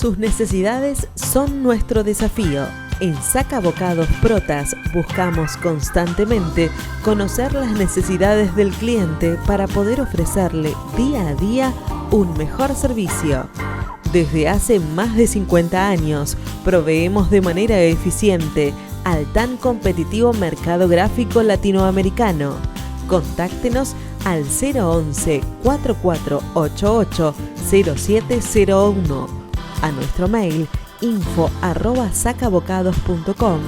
Sus necesidades son nuestro desafío. En Saca Bocados Protas buscamos constantemente conocer las necesidades del cliente para poder ofrecerle día a día un mejor servicio. Desde hace más de 50 años proveemos de manera eficiente al tan competitivo mercado gráfico latinoamericano. Contáctenos al 011 4488 0701, a nuestro mail info@sacabocados.com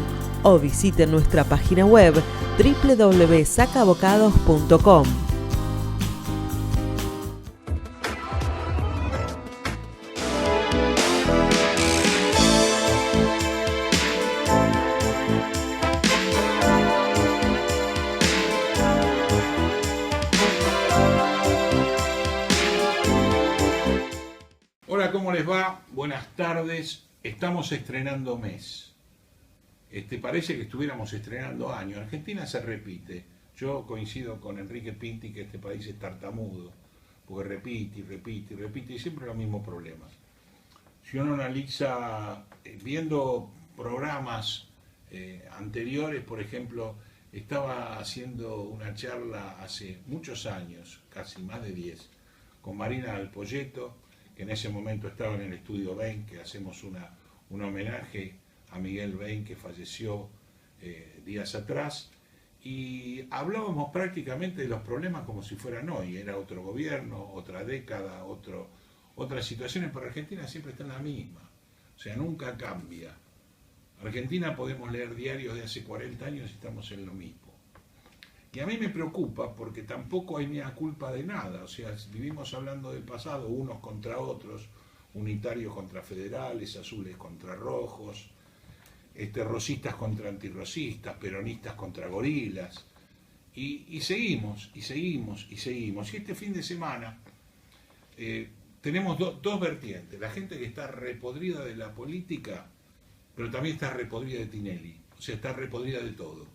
o visite nuestra página web www.sacabocados.com. Hola, ¿cómo les va? Buenas tardes. Estamos estrenando mes. Parece que estuviéramos estrenando año. Argentina se repite. Yo coincido con Enrique Pinti que este país es tartamudo, porque repite y repite y repite y siempre los mismos problemas. Si uno analiza, viendo programas anteriores, por ejemplo, estaba haciendo una charla hace muchos años, casi más de 10, con Marina Alpoyeto, que en ese momento estaba en el estudio Bain, que hacemos un homenaje a Miguel Bain, que falleció días atrás, y hablábamos prácticamente de los problemas como si fueran hoy, era otro gobierno, otra década, otras situaciones, pero Argentina siempre está en la misma, o sea, nunca cambia. Argentina podemos leer diarios de hace 40 años y estamos en lo mismo. Y a mí me preocupa porque tampoco hay mea culpa de nada, o sea, vivimos hablando del pasado, unos contra otros, unitarios contra federales, azules contra rojos, rosistas contra antirrosistas, peronistas contra gorilas, y seguimos, y seguimos, y seguimos. Y este fin de semana tenemos dos vertientes, la gente que está repodrida de la política, pero también está repodrida de Tinelli, o sea, está repodrida de todo,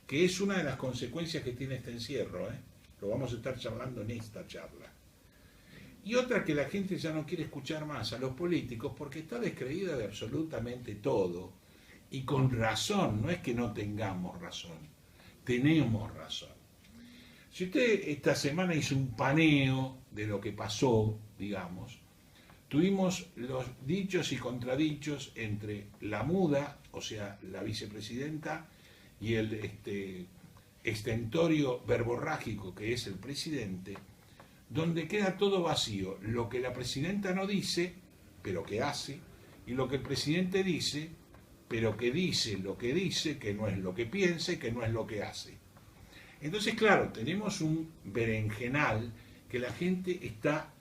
que es una de las consecuencias que tiene este encierro, lo vamos a estar charlando en esta charla. Y otra, que la gente ya no quiere escuchar más a los políticos porque está descreída de absolutamente todo, y con razón, no es que no tengamos razón, tenemos razón. Si usted esta semana hizo un paneo de lo que pasó, digamos, tuvimos los dichos y contradichos entre la muda, o sea, la vicepresidenta, y el estentorio verborrágico que es el presidente, donde queda todo vacío, lo que la presidenta no dice, pero que hace, y lo que el presidente dice, pero que dice lo que dice, que no es lo que piensa y que no es lo que hace. Entonces, claro, tenemos un berenjenal que la gente está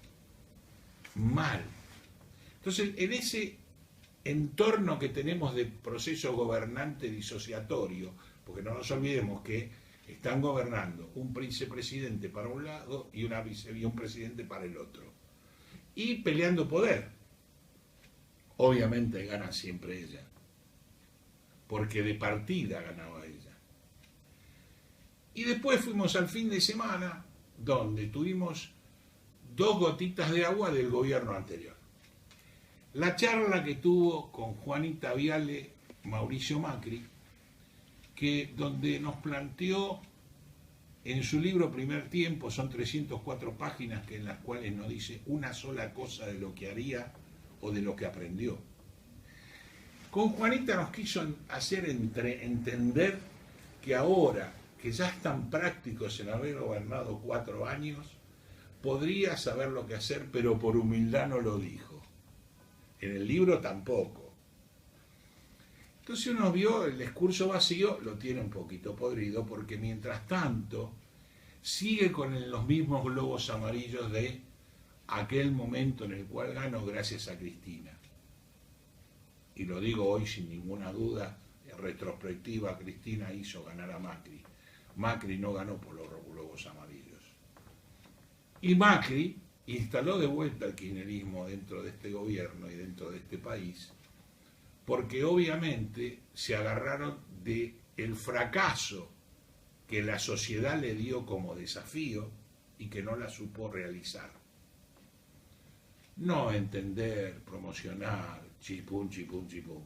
mal. Entonces, en ese entorno que tenemos de proceso gobernante disociatorio, porque no nos olvidemos que están gobernando un vicepresidente para un lado y un presidente para el otro, y peleando poder. Obviamente gana siempre ella, porque de partida ganaba ella. Y después fuimos al fin de semana, donde tuvimos 2 gotitas de agua del gobierno anterior. La charla que tuvo con Juanita Viale, Mauricio Macri, donde nos planteó en su libro Primer Tiempo, son 304 páginas en las cuales no dice una sola cosa de lo que haría o de lo que aprendió. Con Juanita nos quiso hacer entender que ahora, que ya están prácticos en haber gobernado 4 años, podría saber lo que hacer, pero por humildad no lo dijo. En el libro tampoco. Entonces uno vio el discurso vacío, lo tiene un poquito podrido, porque mientras tanto sigue con los mismos globos amarillos de aquel momento en el cual ganó gracias a Cristina. Y lo digo hoy sin ninguna duda, en retrospectiva, Cristina hizo ganar a Macri. Macri no ganó por los globos amarillos. Y Macri instaló de vuelta el kirchnerismo dentro de este gobierno y dentro de este país, porque obviamente se agarraron del fracaso que la sociedad le dio como desafío y que no la supo realizar. No entender, promocionar, chipún, chipún, chipún.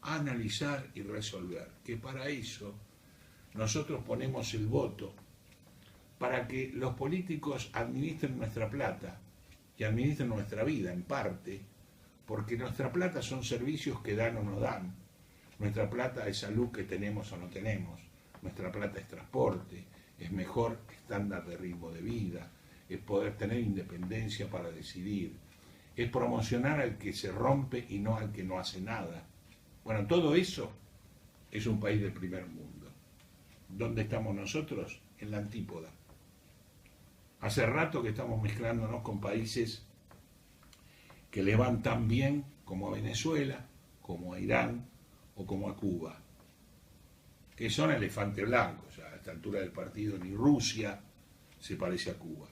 Analizar y resolver, que para eso nosotros ponemos el voto, para que los políticos administren nuestra plata y administren nuestra vida en parte, porque nuestra plata son servicios que dan o no dan, nuestra plata es salud que tenemos o no tenemos, nuestra plata es transporte, es mejor estándar de ritmo de vida, es poder tener independencia para decidir, es promocionar al que se rompe y no al que no hace nada. Bueno, todo eso es un país del primer mundo. ¿Dónde estamos nosotros? En la antípoda. Hace rato que estamos mezclándonos con países que le van tan bien como a Venezuela, como a Irán o como a Cuba, que son elefantes blancos. A esta altura del partido ni Rusia se parece a Cuba.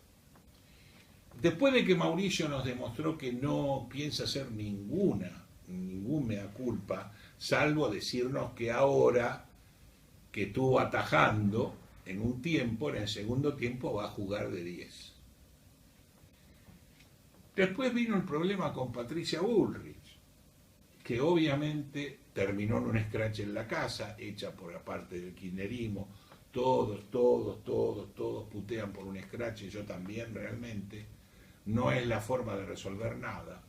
Después de que Mauricio nos demostró que no piensa hacer ningún mea culpa, salvo decirnos que ahora que estuvo atajando en un tiempo, en el segundo tiempo va a jugar de 10. Después vino el problema con Patricia Bullrich, que obviamente terminó en un escrache en la casa, hecha por la parte del kirchnerismo. Todos putean por un escrache, yo también realmente. No es la forma de resolver nada.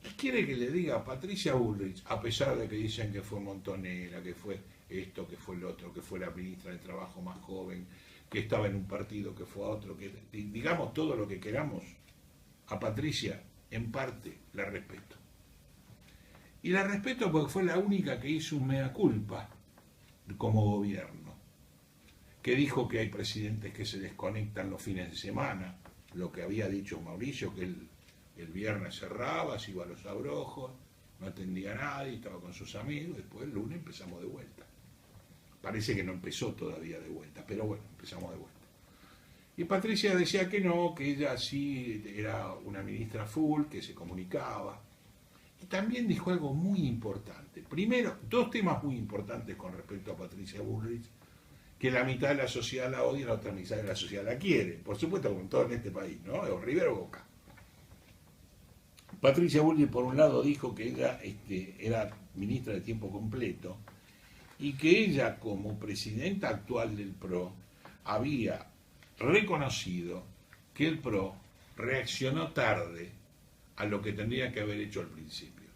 ¿Qué quiere que le diga a Patricia Bullrich, a pesar de que dicen que fue montonera, que fue esto, que fue el otro, que fue la ministra de Trabajo más joven, que estaba en un partido, que fue a otro, que digamos todo lo que queramos? A Patricia, en parte, la respeto. Y la respeto porque fue la única que hizo un mea culpa como gobierno, que dijo que hay presidentes que se desconectan los fines de semana, lo que había dicho Mauricio, que el viernes cerraba, se iba a los abrojos, no atendía a nadie, estaba con sus amigos, después el lunes empezamos de vuelta. Parece que no empezó todavía de vuelta, pero bueno, empezamos de vuelta. Y Patricia decía que no, que ella sí era una ministra full, que se comunicaba. Y también dijo algo muy importante. Primero, dos temas muy importantes con respecto a Patricia Bullrich, que la mitad de la sociedad la odia y la otra mitad de la sociedad la quiere. Por supuesto, como todo en este país, ¿no? O River o Boca. Patricia Bullrich, por un lado, dijo que ella era ministra de tiempo completo y que ella, como presidenta actual del PRO, había reconocido que el PRO reaccionó tarde a lo que tendría que haber hecho al principio.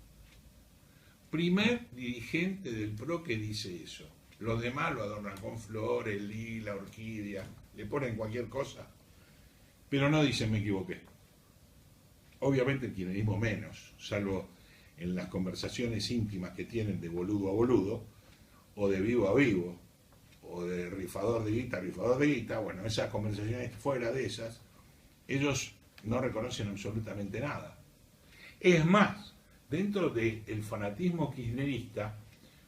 Primer dirigente del PRO que dice eso. Los demás lo adornan con flores, lila, orquídea, le ponen cualquier cosa, pero no dicen me equivoqué. Obviamente el kirchnerismo menos, salvo en las conversaciones íntimas que tienen de boludo a boludo, o de vivo a vivo, o de rifador de guita, bueno, esas conversaciones fuera de esas, ellos no reconocen absolutamente nada. Es más, dentro del fanatismo kirchnerista,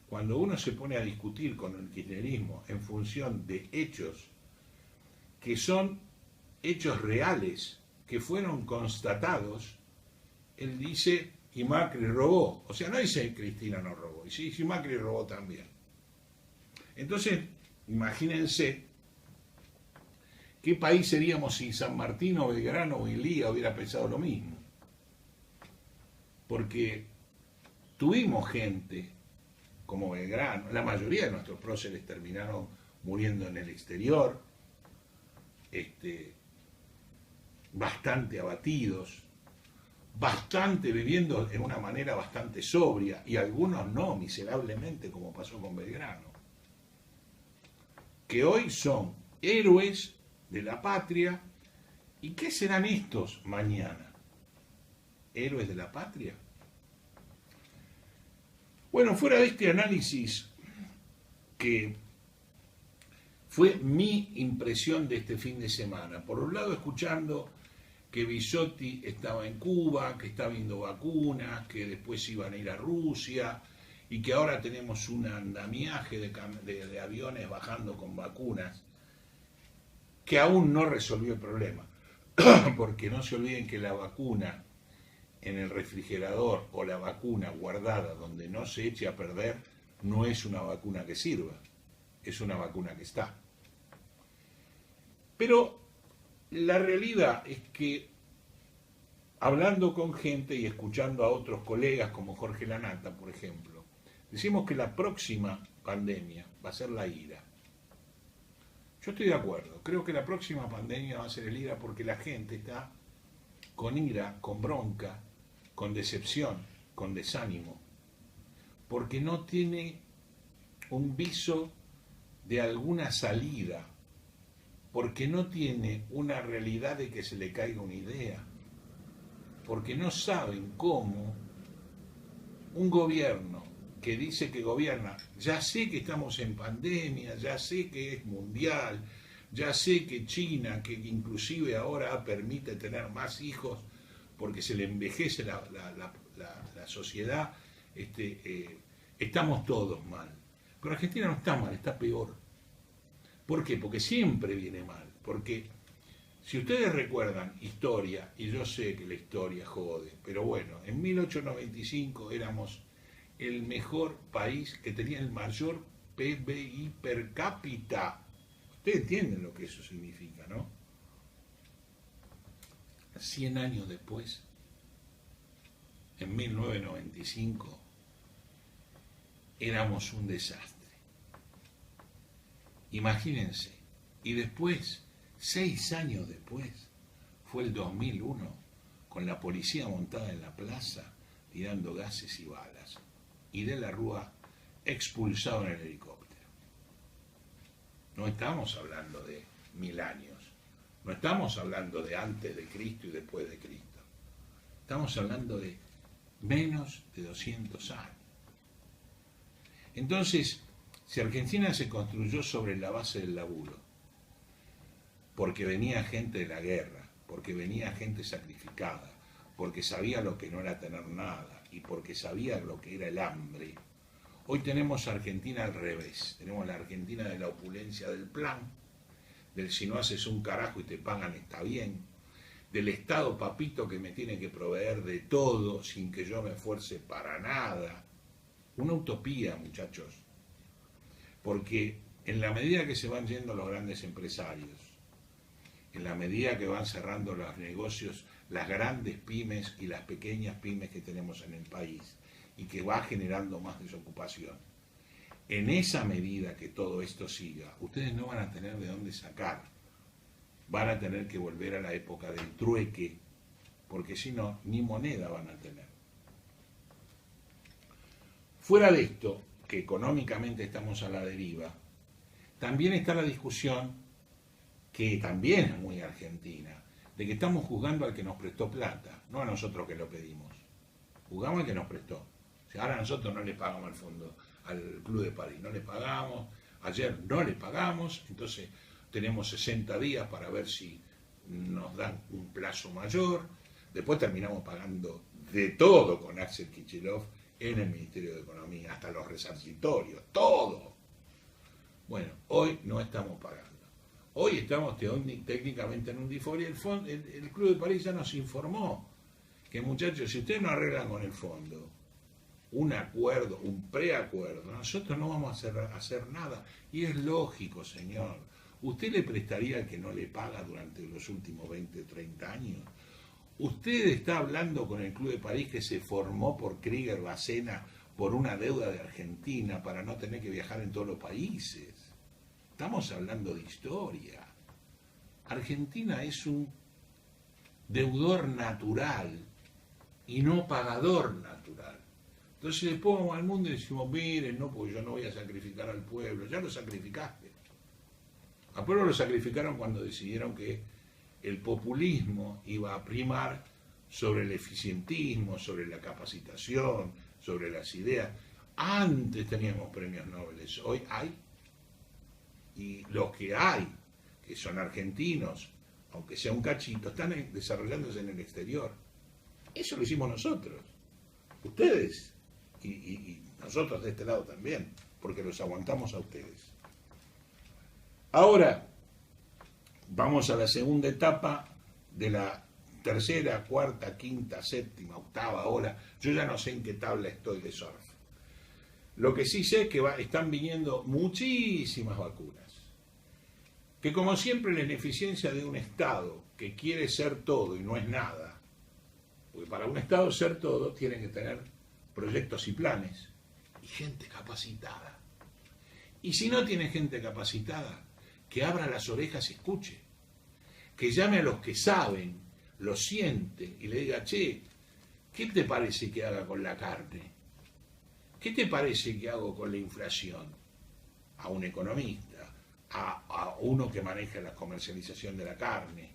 cuando uno se pone a discutir con el kirchnerismo en función de hechos que son hechos reales, que fueron constatados, él dice, y Macri robó. O sea, no dice Cristina no robó, y sí, Macri robó también. Entonces, imagínense qué país seríamos si San Martín o Belgrano o Ilía hubiera pensado lo mismo. Porque tuvimos gente como Belgrano, la mayoría de nuestros próceres terminaron muriendo en el exterior, bastante abatidos, bastante viviendo en una manera bastante sobria, y algunos no, miserablemente, como pasó con Belgrano, que hoy son héroes de la patria. ¿Y qué serán estos mañana? ¿Héroes de la patria? Bueno, fuera de este análisis que fue mi impresión de este fin de semana, por un lado escuchando que Bisotti estaba en Cuba, que está viendo vacunas, que después iban a ir a Rusia y que ahora tenemos un andamiaje de aviones bajando con vacunas, que aún no resolvió el problema, porque no se olviden que la vacuna en el refrigerador o la vacuna guardada donde no se eche a perder no es una vacuna que sirva, es una vacuna que está. Pero la realidad es que hablando con gente y escuchando a otros colegas como Jorge Lanata, por ejemplo, decimos que la próxima pandemia va a ser la ira. Yo estoy de acuerdo, creo que la próxima pandemia va a ser el ira porque la gente está con ira, con bronca, con decepción, con desánimo, porque no tiene un viso de alguna salida, porque no tiene una realidad de que se le caiga una idea, porque no saben cómo un gobierno que dice que gobierna, ya sé que estamos en pandemia, ya sé que es mundial, ya sé que China, que inclusive ahora permite tener más hijos porque se le envejece la sociedad, estamos todos mal. Pero Argentina no está mal, está peor. ¿Por qué? Porque siempre viene mal. Porque si ustedes recuerdan historia, y yo sé que la historia jode, pero bueno, en 1895 éramos el mejor país que tenía el mayor PBI per cápita. Ustedes entienden lo que eso significa, ¿no? 100 años después, en 1995, éramos un desastre. Imagínense. Y después, 6 años después, fue el 2001, con la policía montada en la plaza, tirando gases y balas, y de la Rúa expulsado en el helicóptero. No estamos hablando de 1000 años, no estamos hablando de antes de Cristo y después de Cristo, estamos hablando de menos de 200 años. Entonces, si Argentina se construyó sobre la base del laburo, porque venía gente de la guerra, porque venía gente sacrificada, porque sabía lo que no era tener nada y porque sabía lo que era el hambre, hoy tenemos Argentina al revés. Tenemos la Argentina de la opulencia del plan, del si no haces un carajo y te pagan está bien, del Estado papito que me tiene que proveer de todo sin que yo me esfuerce para nada. Una utopía, muchachos, porque en la medida que se van yendo los grandes empresarios, en la medida que van cerrando los negocios, las grandes pymes y las pequeñas pymes que tenemos en el país, y que va generando más desocupación, en esa medida que todo esto siga, ustedes no van a tener de dónde sacar, van a tener que volver a la época del trueque, porque si no, ni moneda van a tener. Fuera de esto, que económicamente estamos a la deriva, también está la discusión, que también es muy argentina, de que estamos juzgando al que nos prestó plata, no a nosotros que lo pedimos. Juzgamos al que nos prestó. O sea, ahora nosotros no le pagamos al fondo, al Club de París, no le pagamos, ayer no le pagamos, entonces tenemos 60 días para ver si nos dan un plazo mayor, después terminamos pagando de todo con Axel Kicillof en el Ministerio de Economía, hasta los resarcitorios, todo. Bueno, hoy no estamos pagando. Hoy estamos técnicamente en un default y el Club de París ya nos informó que, muchachos, si ustedes no arreglan con el fondo un acuerdo, un preacuerdo, nosotros no vamos a hacer nada. Y es lógico, señor. ¿Usted le prestaría al que no le paga durante los últimos 20 o 30 años? Usted está hablando con el Club de París que se formó por Krieger Bacena por una deuda de Argentina para no tener que viajar en todos los países. Estamos hablando de historia. Argentina es un deudor natural y no pagador natural. Entonces después vamos al mundo y decimos, miren, no, porque yo no voy a sacrificar al pueblo. Ya lo sacrificaste. Al pueblo lo sacrificaron cuando decidieron que el populismo iba a primar sobre el eficientismo, sobre la capacitación, sobre las ideas. Antes teníamos premios Nobel, hoy hay. Y los que hay, que son argentinos, aunque sea un cachito, están desarrollándose en el exterior. Eso lo hicimos nosotros, ustedes, y nosotros de este lado también, porque los aguantamos a ustedes. Ahora, vamos a la segunda etapa de la tercera, cuarta, quinta, séptima, octava hora. Yo ya no sé en qué tabla estoy de surf. Lo que sí sé es que están viniendo muchísimas vacunas, que como siempre la ineficiencia de un Estado que quiere ser todo y no es nada, Porque para un Estado ser todo, tienen que tener proyectos y planes y gente capacitada. Y si no tiene gente capacitada, que abra las orejas y escuche. Que llame a los que saben, lo siente y le diga, che, ¿qué te parece que haga con la carne? ¿Qué te parece que hago con la inflación? A un economista, a uno que maneja la comercialización de la carne,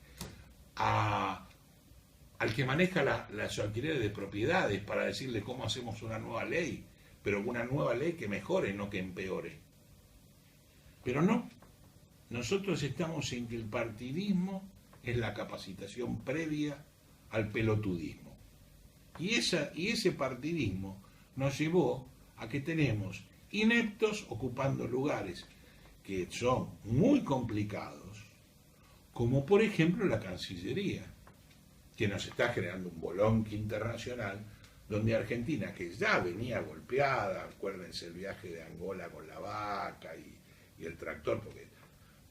al que maneja las alquileres de propiedades para decirle cómo hacemos una nueva ley, pero una nueva ley que mejore, no que empeore. Pero no, nosotros estamos en que el partidismo es la capacitación previa al pelotudismo. Y ese partidismo nos llevó a que tenemos ineptos ocupando lugares que son muy complicados, como por ejemplo la Cancillería, que nos está generando un bolonqui internacional, donde Argentina, que ya venía golpeada, acuérdense el viaje de Angola con la vaca y el tractor, porque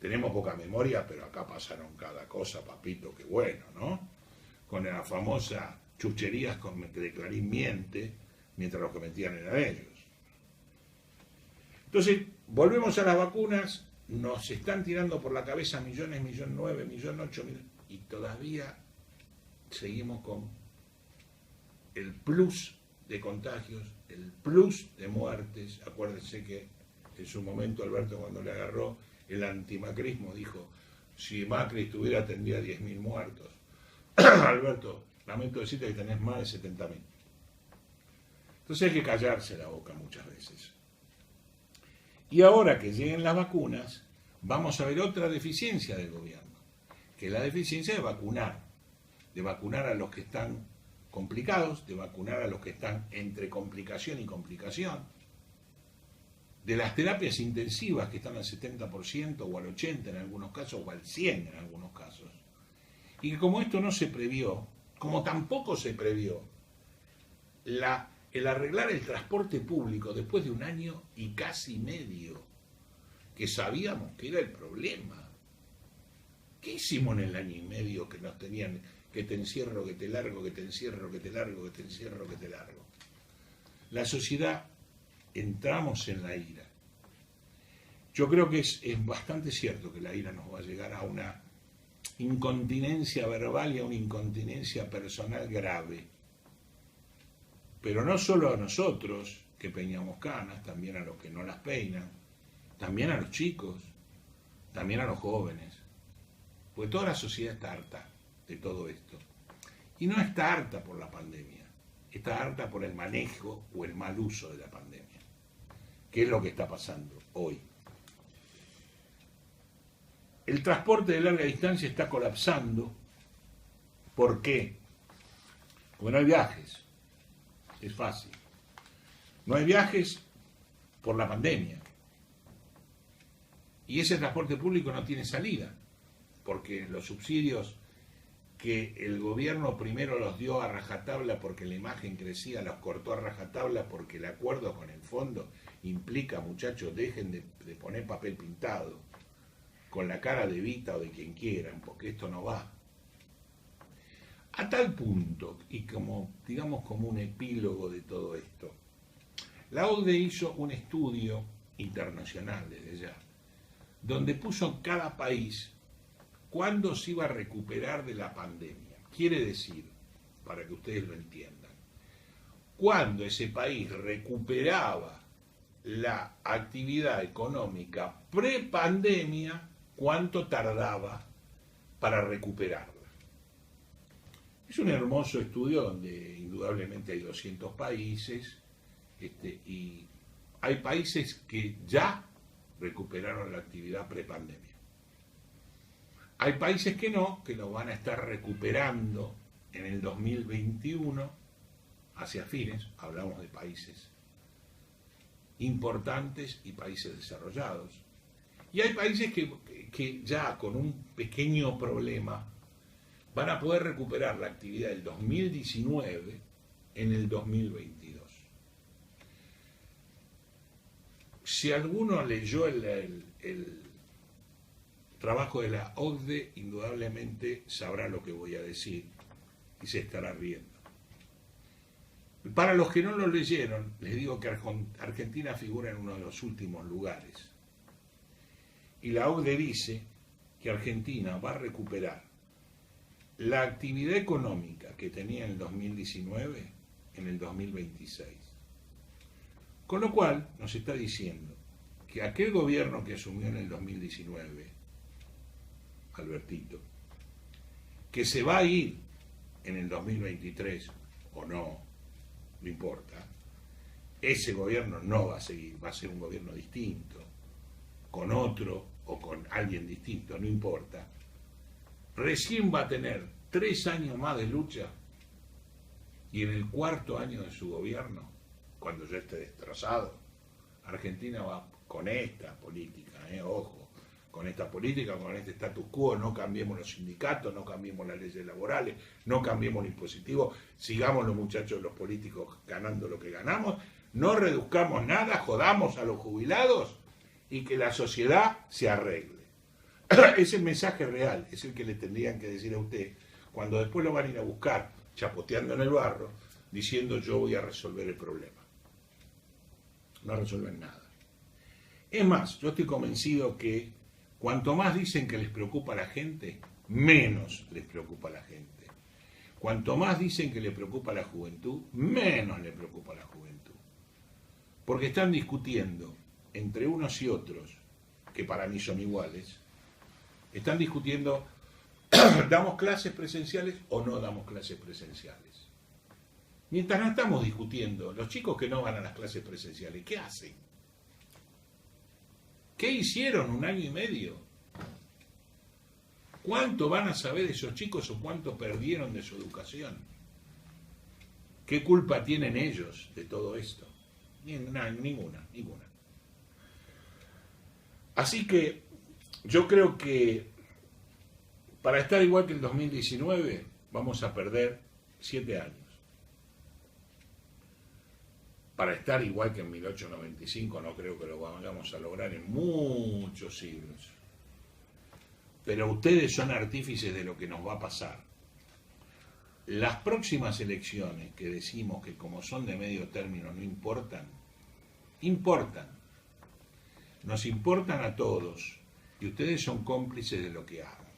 tenemos poca memoria, pero acá pasaron cada cosa, papito, qué bueno, ¿no? Con la famosa chucherías de Clarín miente, mientras los que mentían eran ellos. Entonces, volvemos a las vacunas, nos están tirando por la cabeza millones, 1.900.000, 1.800.000, y todavía seguimos con el plus de contagios, el plus de muertes. Acuérdense que en su momento Alberto, cuando le agarró el antimacrismo, dijo, si Macri estuviera tendría 10.000 muertos. Alberto, lamento decirte que tenés más de 70.000. Entonces hay que callarse la boca muchas veces. Y ahora que lleguen las vacunas, vamos a ver otra deficiencia del gobierno, que es la deficiencia de vacunar a los que están complicados, de vacunar a los que están entre complicación y complicación, de las terapias intensivas que están al 70% o al 80% en algunos casos, o al 100% en algunos casos. Y que como esto no se previó, como tampoco se previó el arreglar el transporte público después de 1 año y casi medio, que sabíamos que era el problema. ¿Qué hicimos en el año y medio que nos tenían que te encierro, que te largo, que te encierro, que te largo, que te encierro, que te largo? La sociedad, entramos en la ira. Yo creo que es bastante cierto que la ira nos va a llegar a una incontinencia verbal y a una incontinencia personal grave. Pero no solo a nosotros, que peinamos canas, también a los que no las peinan, también a los chicos, también a los jóvenes. Porque toda la sociedad está harta de todo esto. Y no está harta por la pandemia, está harta por el manejo o el mal uso de la pandemia. ¿Qué es lo que está pasando hoy? El transporte de larga distancia está colapsando. ¿Por qué? Porque no hay viajes. Es fácil. No hay viajes por la pandemia. Y ese transporte público no tiene salida, porque los subsidios que el gobierno primero los dio a rajatabla porque la imagen crecía, los cortó a rajatabla porque el acuerdo con el fondo implica, muchachos, dejen de poner papel pintado con la cara de Evita o de quien quieran, porque esto no va. A tal punto, y como digamos como un epílogo de todo esto, la OCDE hizo un estudio internacional desde ya, donde puso cada país cuándo se iba a recuperar de la pandemia. Quiere decir, para que ustedes lo entiendan, cuando ese país recuperaba la actividad económica prepandemia, cuánto tardaba para recuperarla. Es un hermoso estudio donde indudablemente hay 200 países y hay países que ya recuperaron la actividad prepandemia. Hay países que no, que lo van a estar recuperando en el 2021, hacia fines, hablamos de países importantes y países desarrollados. Y hay países que ya con un pequeño problema van a poder recuperar la actividad del 2019 en el 2022. Si alguno leyó el trabajo de la OCDE, indudablemente sabrá lo que voy a decir y se estará riendo. Para los que no lo leyeron, les digo que Argentina figura en uno de los últimos lugares. Y la OCDE dice que Argentina va a recuperar la actividad económica que tenía en el 2019 en el 2026. Con lo cual nos está diciendo que aquel gobierno que asumió en el 2019, Albertito, que se va a ir en el 2023 o no importa, ese gobierno no va a seguir, va a ser un gobierno distinto, con otro o con alguien distinto, no importa. Recién va a tener 3 años más de lucha y en el 4.º año de su gobierno, cuando ya esté destrozado, Argentina va con esta política, ojo, con esta política, con este status quo, no cambiemos los sindicatos, no cambiemos las leyes laborales, no cambiemos el impositivo, sigamos los muchachos, los políticos ganando lo que ganamos, no reduzcamos nada, jodamos a los jubilados y que la sociedad se arregle. Es el mensaje real, es el que le tendrían que decir a usted cuando después lo van a ir a buscar chapoteando en el barro, diciendo yo voy a resolver el problema. No resuelven nada. Es más, yo estoy convencido que cuanto más dicen que les preocupa a la gente, menos les preocupa a la gente. Cuanto más dicen que les preocupa a la juventud, menos les preocupa a la juventud. Porque están discutiendo entre unos y otros, que para mí son iguales, están discutiendo, ¿damos clases presenciales o no damos clases presenciales? Mientras no estamos discutiendo, los chicos que no van a las clases presenciales, ¿qué hacen? ¿Qué hicieron 1 año y medio? ¿Cuánto van a saber esos chicos o cuánto perdieron de su educación? ¿Qué culpa tienen ellos de todo esto? Ninguna. Así que yo creo que para estar igual que el 2019 vamos a perder 7 años. Para estar igual que en 1895 no creo que lo vayamos a lograr en muchos siglos. Pero ustedes son artífices de lo que nos va a pasar. Las próximas elecciones que decimos que como son de medio término no importan, importan. Nos importan a todos y ustedes son cómplices de lo que hagan.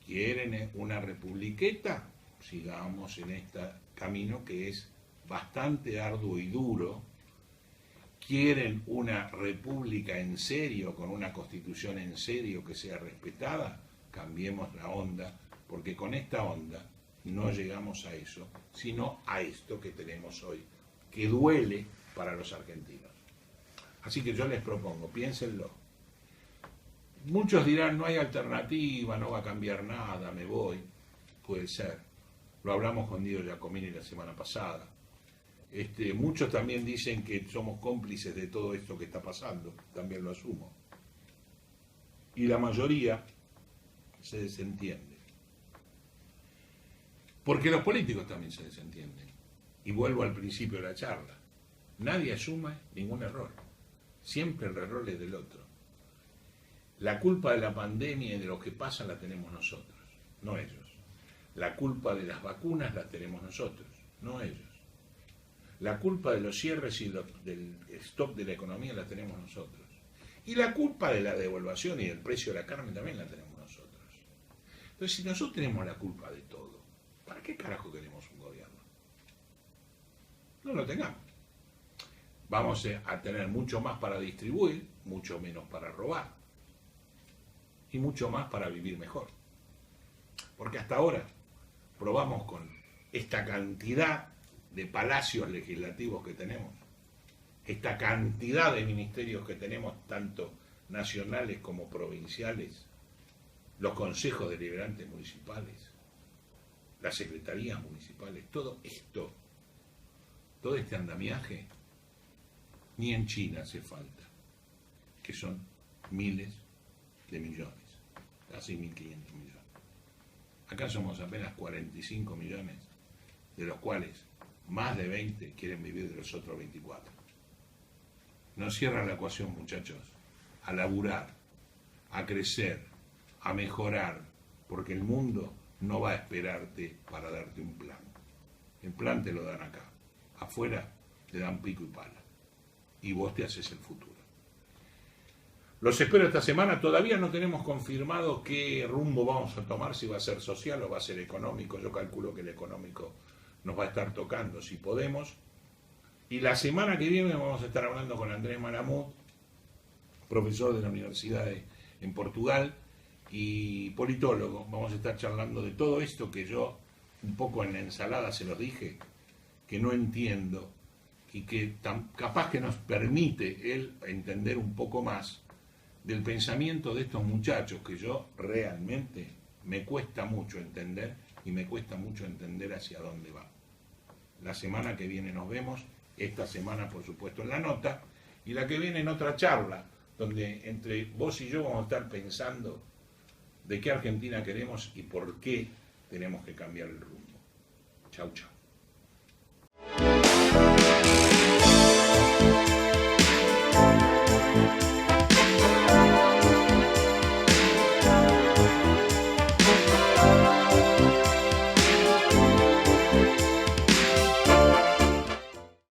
¿Quieren una republiqueta? Sigamos en este camino que es bastante arduo y duro. ¿Quieren una república en serio, con una constitución en serio que sea respetada? Cambiemos la onda, porque con esta onda no llegamos a eso, sino a esto que tenemos hoy, que duele para los argentinos. Así que yo les propongo, piénsenlo. Muchos dirán, no hay alternativa, no va a cambiar nada, me voy. Puede ser. Lo hablamos con Diego Giacomini la semana pasada. Muchos también dicen que somos cómplices de todo esto que está pasando, también lo asumo. Y la mayoría se desentiende. Porque los políticos también se desentienden. Y vuelvo al principio de la charla. Nadie asume ningún error. Siempre el error es del otro. La culpa de la pandemia y de lo que pasa la tenemos nosotros, no ellos. La culpa de las vacunas la tenemos nosotros, no ellos. La culpa de los cierres y del stop de la economía la tenemos nosotros. Y la culpa de la devaluación y del precio de la carne también la tenemos nosotros. Entonces, si nosotros tenemos la culpa de todo, ¿para qué carajo queremos un gobierno? No lo tengamos. Vamos a tener mucho más para distribuir, mucho menos para robar. Y mucho más para vivir mejor. Porque hasta ahora probamos con esta cantidad de palacios legislativos que tenemos, esta cantidad de ministerios que tenemos, tanto nacionales como provinciales, los consejos deliberantes municipales, las secretarías municipales, todo esto, todo este andamiaje, ni en China hace falta, que son miles de millones, casi 1.500 millones. Acá somos apenas 45 millones, de los cuales más de 20 quieren vivir de los otros 24. No cierran la ecuación, muchachos. A laburar, a crecer, a mejorar, porque el mundo no va a esperarte para darte un plan. El plan te lo dan acá. afuera te dan pico y pala. Y vos te haces el futuro. Los espero esta semana. Todavía no tenemos confirmado qué rumbo vamos a tomar, si va a ser social o va a ser económico. Yo calculo que el económico nos va a estar tocando, si podemos. Y la semana que viene vamos a estar hablando con Andrés Malamud, profesor de la Universidad en Portugal y politólogo. Vamos a estar charlando de todo esto que yo, un poco en la ensalada se los dije, que no entiendo y que capaz que nos permite él entender un poco más del pensamiento de estos muchachos, que yo realmente me cuesta mucho entender y me cuesta mucho entender hacia dónde va. La semana que viene nos vemos, esta semana por supuesto en la nota, y la que viene en otra charla, donde entre vos y yo vamos a estar pensando de qué Argentina queremos y por qué tenemos que cambiar el rumbo. Chau, chau.